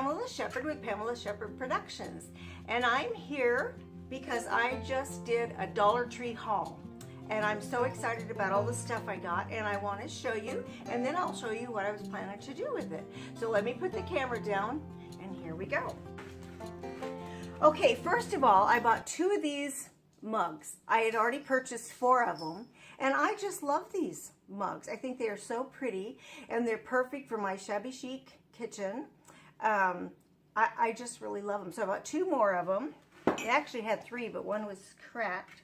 Pamela Shepherd with Pamela Shepherd Productions, and I'm here because I just did a Dollar Tree haul, and I'm so excited about all the stuff I got, and I want to show you, and then I'll show you what I was planning to do with it. So let me put the camera down, and here we go. Okay, first of all, I bought 2 of these mugs. I had already purchased 4 of them, and I just love these mugs. I think they are so pretty, and they're perfect for my shabby chic kitchen. I just really love them. So I bought 2 more of them. I actually had 3, but one was cracked.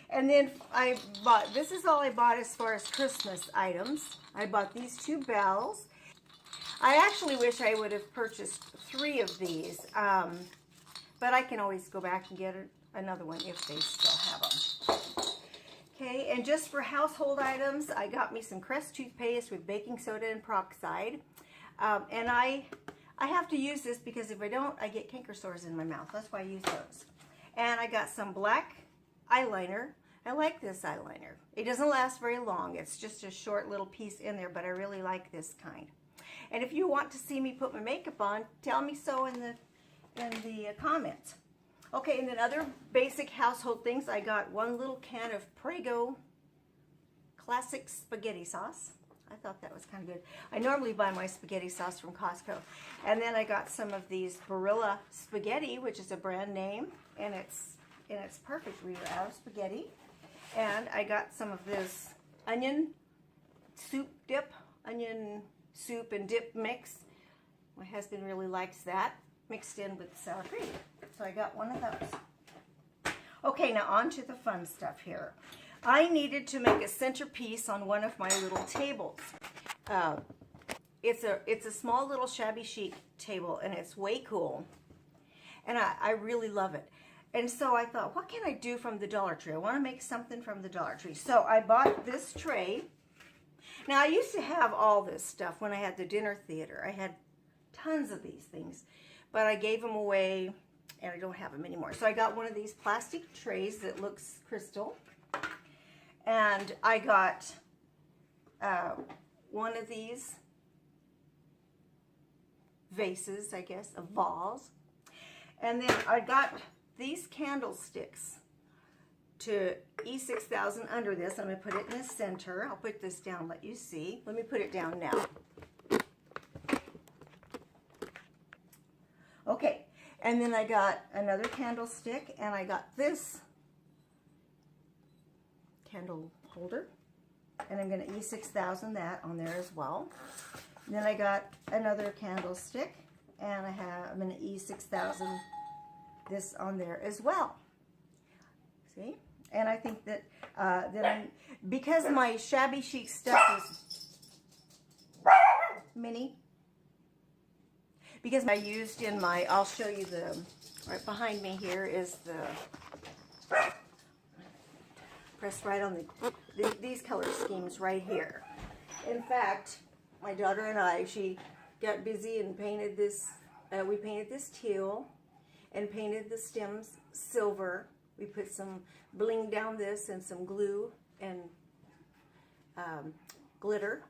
And then I bought, this is all I bought as far as Christmas items. I bought these 2 bells. I actually wish I would have purchased 3 of these, but I can always go back and get another one if they still have them. Okay, and just for household items, I got me some Crest toothpaste with baking soda and peroxide. And I have to use this because if I don't, I get canker sores in my mouth. That's why I use those. And I got some black eyeliner. I like this eyeliner. It doesn't last very long. It's just a short little piece in there, but I really like this kind. And if you want to see me put my makeup on, tell me so in the comments. Okay, and then other basic household things, I got 1 little can of Prego classic spaghetti sauce. I thought that was kind of good. I normally buy my spaghetti sauce from Costco. And then I got some of these Barilla spaghetti, which is a brand name, and it's perfect. We were out of spaghetti. And I got some of this onion soup dip, onion soup and dip mix. My husband really likes that, mixed in with sour cream. So I got 1 of those. Okay, now on to the fun stuff here. I needed to make a centerpiece on one of my little tables. It's a small little shabby chic table, and it's way cool. And I really love it. And so I thought, what can I do from the Dollar Tree? I want to make something from the Dollar Tree. So I bought this tray. Now I used to have all this stuff when I had the dinner theater. I had tons of these things, but I gave them away and I don't have them anymore. So I got one of these plastic trays that looks crystal. And I got 1 of these vases, I guess, a vase. And then I got these candlesticks to E6000 under this. I'm going to put it in the center. I'll put this down, let you see. Let me put it down now. Okay, and then I got another candlestick, and I got this candle holder, and I'm going to E6000 that on there as well. And then I got another candlestick, and I'm going to E6000 this on there as well. See? And I think that because my shabby chic stuff is mini, because I used in my, I'll show you right behind me here is the, press right on these color schemes right here. In fact, my daughter and I, she got busy and painted this, we painted this teal and painted the stems silver. We put some bling down this and some glue and glitter.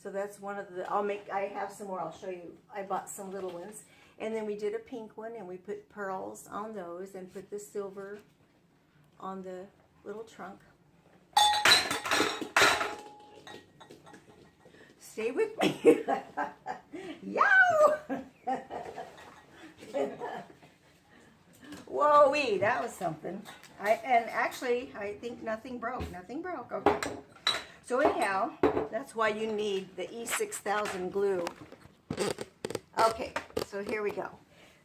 So that's one of the, I have some more, I'll show you. I bought some little ones. And then we did a pink one, and we put pearls on those and put the silver on the little trunk. Stay with me. Yow! Whoa-wee, that was something. And actually, I think nothing broke. Nothing broke. Okay. So anyhow, that's why you need the E6000 glue. Okay, so here we go.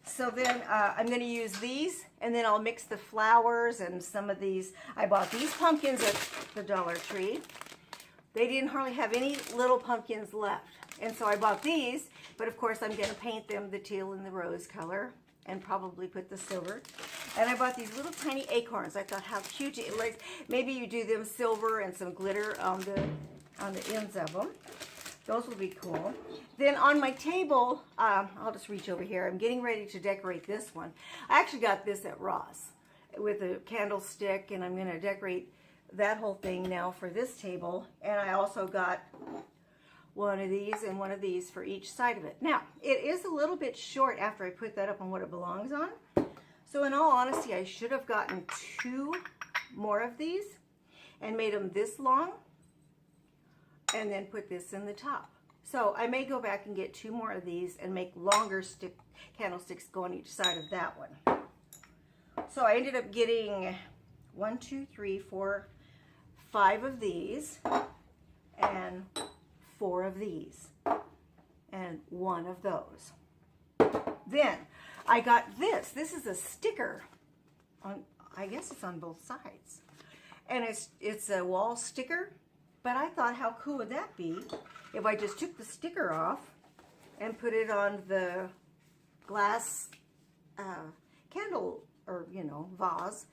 So then I'm going to use these, and then I'll mix the flowers and some of these. I bought these pumpkins at the Dollar Tree. They didn't hardly have any little pumpkins left. And so I bought these, but of course I'm going to paint them the teal and the rose color and probably put the silver. And I bought these little tiny acorns. I thought how cute it looks. Maybe you do them silver and some glitter on the ends of them. Those will be cool. Then on my table, I'll just reach over here. I'm getting ready to decorate this one. I actually got this at Ross with a candlestick, and I'm going to decorate that whole thing now for this table. And I also got one of these and one of these for each side of it. Now, it is a little bit short after I put that up on what it belongs on. So in all honesty, I should have gotten 2 more of these and made them this long and then put this in the top. So I may go back and get 2 more of these and make longer candlesticks go on each side of that one. So I ended up getting 1, 2, 3, 4, 5 of these and 4 of these and 1 of those. Then I got this. This is a sticker on, I guess it's on both sides. And it's a wall sticker, but I thought how cool would that be if I just took the sticker off and put it on the glass candle or, you know, vase,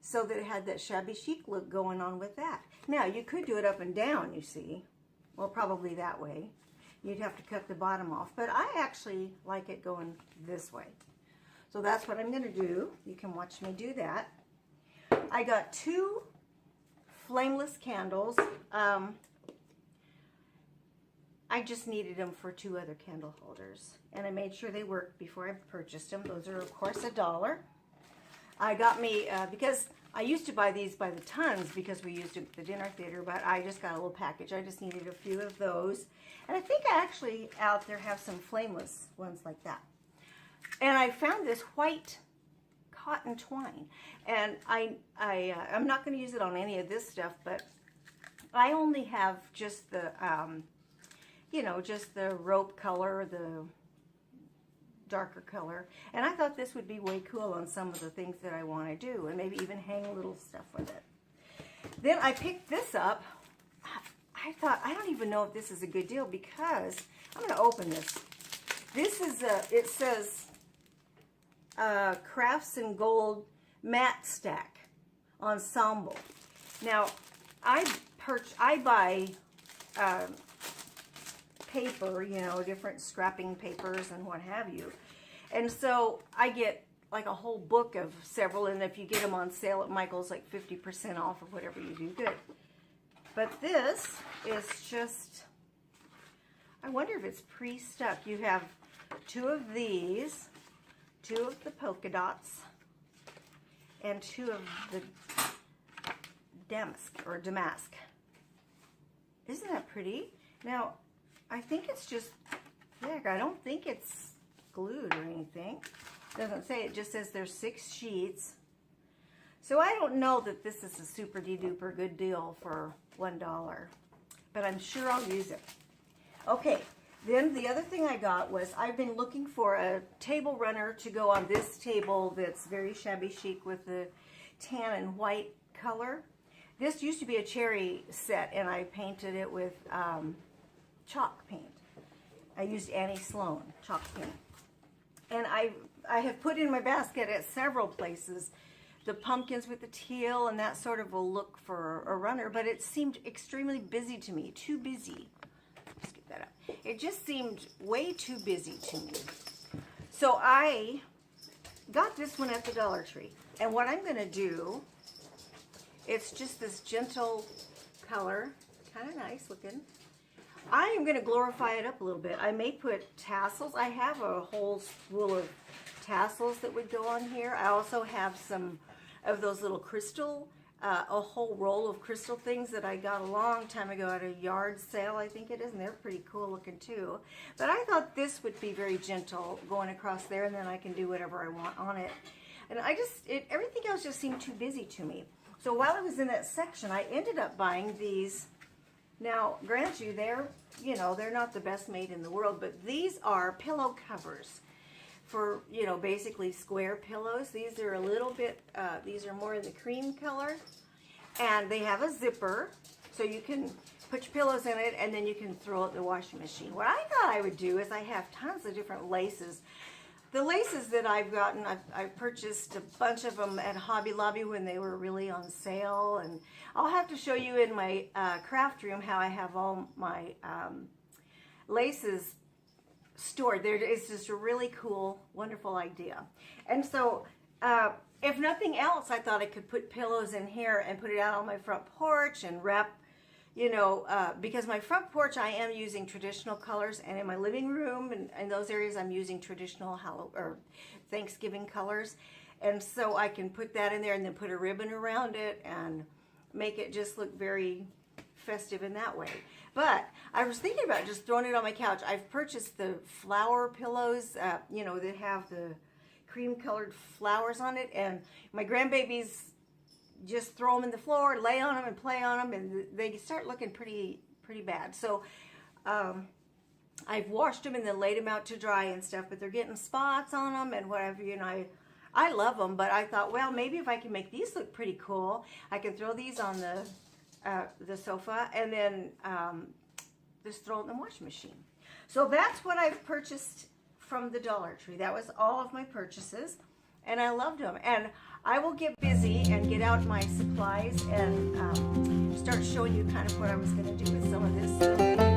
so that it had that shabby chic look going on with that. Now, you could do it up and down, you see. Well, probably that way. You'd have to cut the bottom off, but I actually like it going this way. So that's what I'm going to do. You can watch me do that. I got 2 flameless candles. I just needed them for 2 other candle holders, and I made sure they worked before I purchased them. Those are, of course, $1. I got me, because I used to buy these by the tons because we used them at the dinner theater, but I just got a little package. I just needed a few of those. And I think I actually out there have some flameless ones like that. And I found this white cotton twine. And I'm not going to use it on any of this stuff, but I only have just the, you know, just the rope color, the darker color, and I thought this would be way cool on some of the things that I want to do, and maybe even hang little stuff with it. Then I picked this up. I thought, I don't even know if this is a good deal, because I'm going to open this. This is it says Crafts and Gold Matte Stack Ensemble. Now, I buy paper, you know, different scrapping papers and what have you. And so I get like a whole book of several, and if you get them on sale at Michael's, like 50% off or whatever, you do good. But this is just, I wonder if it's pre-stuck. You have 2 of these, 2 of the polka dots, and 2 of the damask. Isn't that pretty? Now, I think it's just thick. I don't think it's glued or anything. It doesn't say. It just says there's 6 sheets. So I don't know that this is a super de-duper good deal for $1, but I'm sure I'll use it. Okay, then the other thing I got was, I've been looking for a table runner to go on this table that's very shabby chic with the tan and white color. This used to be a cherry set, and I painted it with chalk paint. I used Annie Sloan chalk paint. And I have put in my basket at several places the pumpkins with the teal and that sort of a look for a runner, but it seemed extremely busy to me, too busy. Let's get that up. It just seemed way too busy to me. So I got this one at the Dollar Tree. And what I'm going to do, it's just this gentle color, kind of nice looking. I am going to glorify it up a little bit. I may put tassels. I have a whole spool of tassels that would go on here. I also have some of those little crystal, a whole roll of crystal things that I got a long time ago at a yard sale, I think it is, and they're pretty cool looking too. But I thought this would be very gentle going across there, and then I can do whatever I want on it. And everything else just seemed too busy to me. So while I was in that section, I ended up buying these. Now, grant you, they're not the best made in the world, but these are pillow covers for, you know, basically square pillows. These are a little bit, these are more in the cream color, and they have a zipper, so you can put your pillows in it, and then you can throw it in the washing machine. What I thought I would do is, I have tons of different laces. The laces that I've gotten, I've purchased a bunch of them at Hobby Lobby when they were really on sale, and I'll have to show you in my craft room how I have all my laces stored. It's just a really cool, wonderful idea. And so, if nothing else, I thought I could put pillows in here and put it out on my front porch and wrap, you know, because my front porch I am using traditional colors, and in my living room and in those areas I'm using traditional Thanksgiving colors. And so I can put that in there and then put a ribbon around it and make it just look very festive in that way. But I was thinking about just throwing it on my couch. I've purchased the flower pillows, you know, that have the cream colored flowers on it, and my grandbabies just throw them in the floor, lay on them and play on them, and they start looking pretty bad. So I've washed them and then laid them out to dry and stuff, but they're getting spots on them and whatever, you know. I love them, but I thought, well, maybe if I can make these look pretty cool, I can throw these on the sofa and then just throw it in the washing machine. So that's what I've purchased from the Dollar Tree. That was all of my purchases, and I loved them. And I will get busy and get out my supplies and start showing you kind of what I was going to do with some of this.